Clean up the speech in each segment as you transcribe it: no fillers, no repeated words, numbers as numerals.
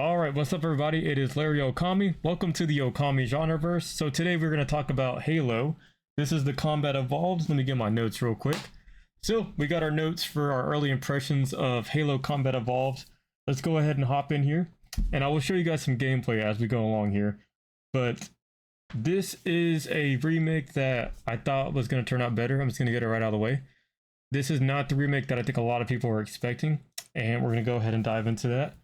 Alright, what's up everybody? It is Larry Okami. Welcome to the Okami GenreVerse. So today we're going to talk about Halo. This is the Combat Evolved. Let me get my notes real quick. So we got our notes for our early impressions of Halo Combat Evolved. Let's go ahead and hop in here. And I will show you guys some gameplay as we go along here. But this is a remake that I thought was going to turn out better. I'm just going to get it right out of the way. This is not the remake that I think a lot of people were expecting. And we're going to go ahead and dive into that.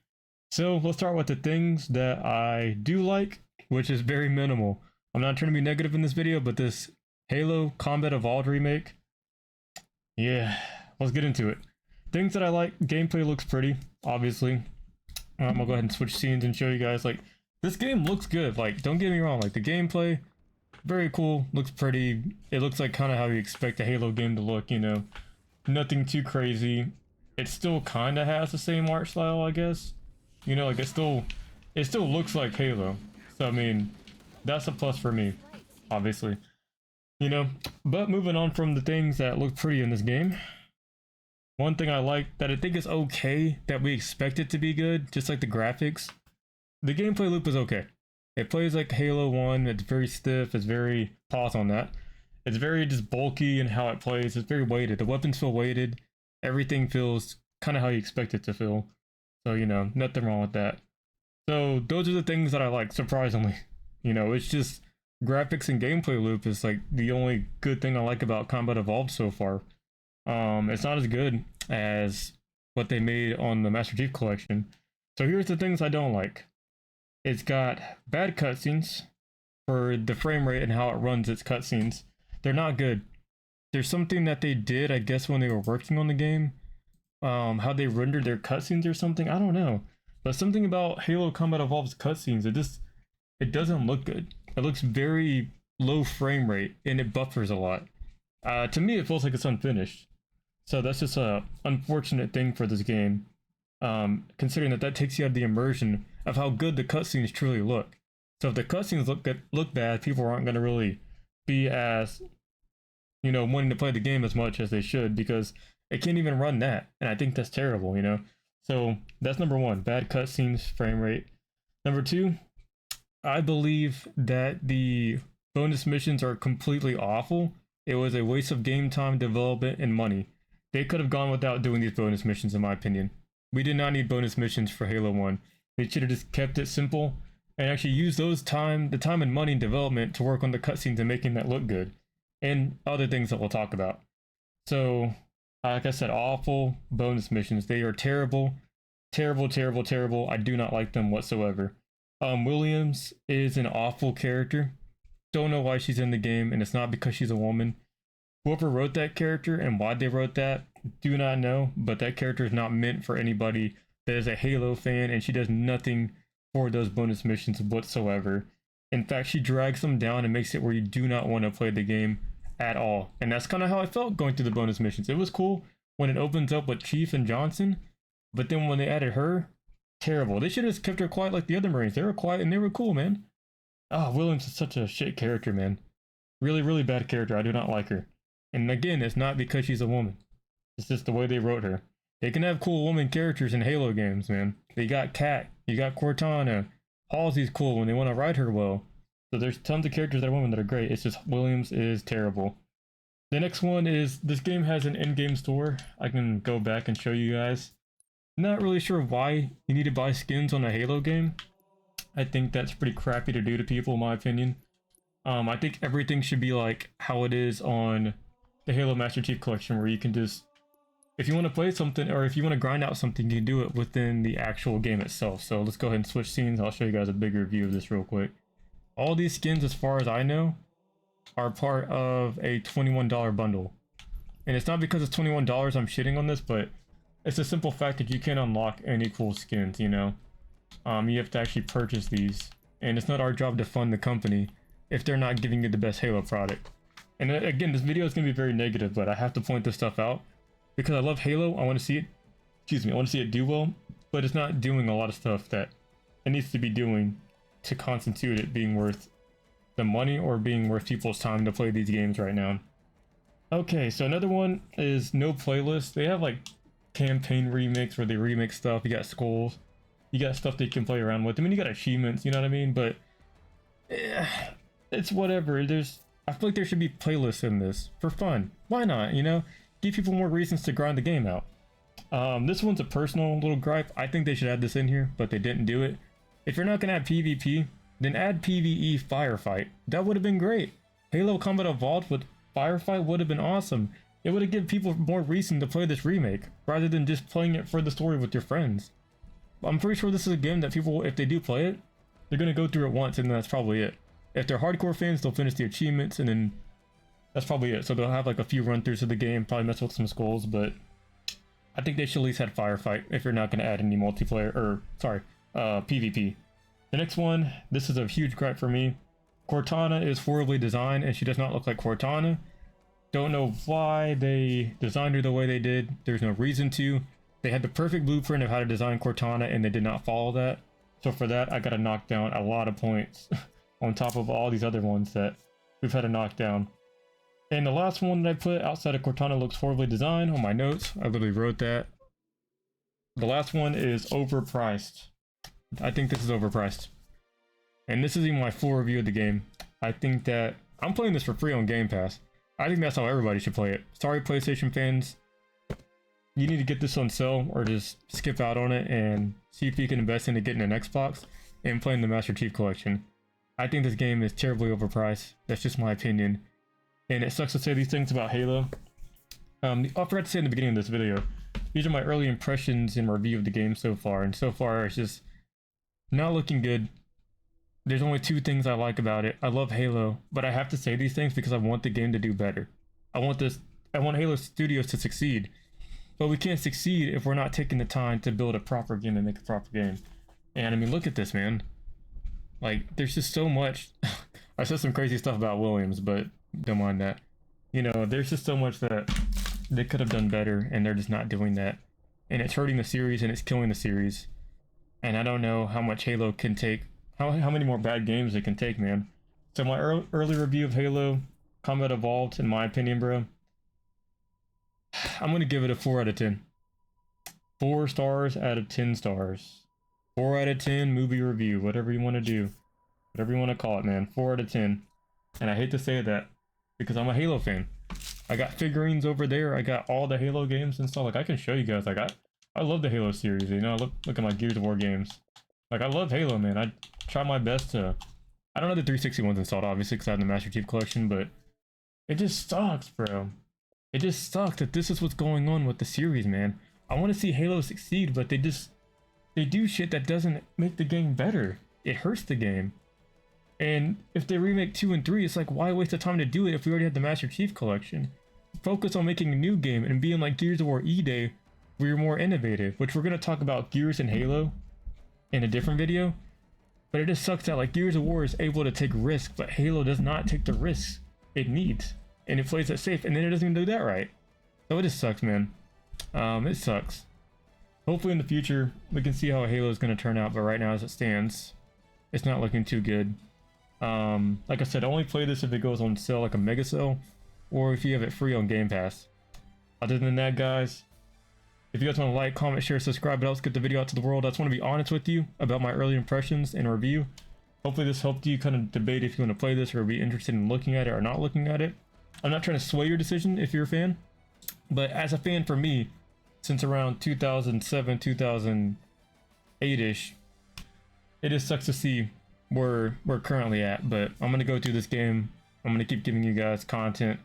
So let's start with the things that I do like, which is very minimal. I'm not trying to be negative in this video, but this Halo Combat Evolved remake, yeah, let's get into it. Things that I like, gameplay looks pretty, obviously. I'll go ahead and switch scenes and show you guys, like, this game looks good. Like, don't get me wrong, like, the gameplay, very cool, looks pretty. It looks like kind of how you expect a Halo game to look, you know, nothing too crazy. It still kind of has the same art style, I guess. You know, like it still looks like Halo. So I mean, that's a plus for me, obviously. You know, but moving on from the things that look pretty in this game. One thing I like that I think is okay, that we expect it to be good, just like the graphics. The gameplay loop is okay. It plays like Halo 1, it's very stiff, it's very, pause on that. It's very just bulky in how it plays, it's very weighted. The weapons feel weighted, everything feels kind of how you expect it to feel. So, you know, nothing wrong with that. So those are the things that I like, surprisingly. You know, it's just graphics and gameplay loop is like the only good thing I like about Combat Evolved so far. It's not as good as what they made on the Master Chief Collection. So here's the things I don't like. It's got bad cutscenes for the frame rate and how it runs its cutscenes. They're not good. There's something that they did, I guess, when they were working on the game. How they rendered their cutscenes or something, I don't know. But something about Halo Combat Evolved's cutscenes, it doesn't look good. It looks very low frame rate and it buffers a lot. To me, it feels like it's unfinished. So that's just a unfortunate thing for this game. Considering that takes you out of the immersion of how good the cutscenes truly look. So if the cutscenes look bad, people aren't going to really be as, you know, wanting to play the game as much as they should, because it can't even run that, and I think that's terrible, you know? So that's number one, bad cutscenes, frame rate. Number two, I believe that the bonus missions are completely awful. It was a waste of game time, development, and money. They could have gone without doing these bonus missions, in my opinion. We did not need bonus missions for Halo 1. They should have just kept it simple and actually used the time and money in development to work on the cutscenes and making that look good, and other things that we'll talk about. So, like I said, awful bonus missions. They are terrible. Terrible, terrible, terrible. I do not like them whatsoever. Williams is an awful character. Don't know why she's in the game, and it's not because she's a woman. Whoever wrote that character and why they wrote that, do not know, but that character is not meant for anybody that is a Halo fan, and she does nothing for those bonus missions whatsoever. In fact, she drags them down and makes it where you do not want to play the game at all. And that's kind of how I felt going through the bonus missions. It was cool when it opens up with Chief and Johnson, but then when they added her, terrible. They should have kept her quiet like the other Marines. They were quiet and they were cool, man. Oh, Williams is such a shit character, man. Really, really bad character. I do not like her. And again, it's not because she's a woman. It's just the way they wrote her. They can have cool woman characters in Halo games, man. They got Kat, you got Cortana. Halsey's cool when they want to write her well. So there's tons of characters that are women that are great. It's just Williams is terrible. The next one is, this game has an in-game store. I can go back and show you guys. Not really sure why you need to buy skins on a Halo game. I think that's pretty crappy to do to people, in my opinion. I think everything should be like how it is on the Halo Master Chief Collection, where you can just, if you want to play something or if you want to grind out something, you can do it within the actual game itself. So let's go ahead and switch scenes. I'll show you guys a bigger view of this real quick. All these skins, as far as I know, are part of a $21 bundle. And it's not because it's $21 I'm shitting on this, but it's a simple fact that you can't unlock any cool skins, you know? You have to actually purchase these. And it's not our job to fund the company if they're not giving you the best Halo product. And again, this video is going to be very negative, but I have to point this stuff out. Because I love Halo, I want to see it, I want to see it do well, but it's not doing a lot of stuff that it needs to be doing to constitute it being worth the money or being worth people's time to play these games right now. Okay, so another one is no playlist. They have like campaign remakes where they remake stuff. You got Skulls, You got stuff that you can play around with. I mean, you got achievements, you know what I mean? But it's whatever. I feel like there should be playlists in this for fun. Why not? You know, give people more reasons to grind the game out. This one's a personal little gripe. I think they should add this in here, but they didn't do it. If you're not gonna add PvP, then add PvE firefight. That would have been great. Halo Combat Evolved with firefight would have been awesome. It would have given people more reason to play this remake, rather than just playing it for the story with your friends. I'm pretty sure this is a game that people, if they do play it, they're gonna go through it once and that's probably it. If they're hardcore fans, they'll finish the achievements and then that's probably it. So they'll have like a few run-throughs of the game, probably mess with some skulls, but I think they should at least have firefight if you're not gonna add any multiplayer, or sorry, PvP. The next one, this is a huge gripe for me. Cortana is horribly designed and she does not look like Cortana. Don't know why they designed her the way they did. There's no reason to. They had the perfect blueprint of how to design Cortana and they did not follow that. So for that, I gotta knock down a lot of points on top of all these other ones that we've had to knock down. And the last one that I put outside of Cortana looks horribly designed on my notes. I literally wrote that. The last one is overpriced. I think this is overpriced. And this is even my full review of the game. I think that I'm playing this for free on Game Pass. I think that's how everybody should play it. Sorry, PlayStation fans. You need to get this on sale or just skip out on it and see if you can invest into getting an Xbox and playing the Master Chief Collection. I think this game is terribly overpriced. That's just my opinion. And it sucks to say these things about Halo. I forgot to say in the beginning of this video, these are my early impressions and review of the game so far. And so far, it's just not looking good. There's only two things I like about it. I love Halo, but I have to say these things because I want the game to do better. I want Halo Studios to succeed. But we can't succeed if we're not taking the time to build a proper game and make a proper game. And I mean, look at this, man. Like, there's just so much. I said some crazy stuff about Williams, but don't mind that. You know, there's just so much that they could have done better, and they're just not doing that. And it's hurting the series, and it's killing the series. And I don't know how much Halo can take, how many more bad games it can take, man. So my early review of Halo Combat Evolved, in my opinion, bro, I'm going to give it a 4 out of 10. 4 stars out of 10 stars. 4 out of 10 movie review, whatever you want to do. Whatever you want to call it, man. 4 out of 10. And I hate to say that because I'm a Halo fan. I got figurines over there. I got all the Halo games and stuff. Like, I can show you guys. Like, I love the Halo series. You know, look at my Gears of War games. Like, I love Halo, man. I try my best to... I don't know the 360 ones installed, obviously, because I have the Master Chief Collection, but it just sucks, bro. It just sucks that this is what's going on with the series, man. I want to see Halo succeed, but they do shit that doesn't make the game better. It hurts the game. And if they remake 2 and 3, it's like, why waste the time to do it if we already had the Master Chief Collection? Focus on making a new game and being like Gears of War E-Day, where you're more innovative, which we're going to talk about Gears and Halo in a different video. But it just sucks that like Gears of War is able to take risks, but Halo does not take the risks it needs. And it plays it safe, and then it doesn't even do that right. So it just sucks, man. It sucks. Hopefully in the future, we can see how Halo is going to turn out, but right now as it stands, it's not looking too good. Like I said, only play this if it goes on sale, like a mega sale, or if you have it free on Game Pass. Other than that, guys, if you guys want to like, comment, share, subscribe, it helps get the video out to the world. I just want to be honest with you about my early impressions and review. Hopefully this helped you kind of debate if you want to play this or be interested in looking at it or not looking at it. I'm not trying to sway your decision if you're a fan, but as a fan for me, since around 2007, 2008-ish, it just sucks to see where we're currently at, but I'm going to go through this game. I'm going to keep giving you guys content.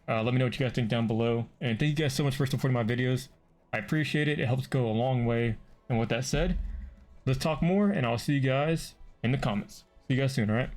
Let me know what you guys think down below, and thank you guys so much for supporting my videos. I appreciate it. It helps go a long way. And with that said, let's talk more, and I'll see you guys in the comments. See you guys soon, alright?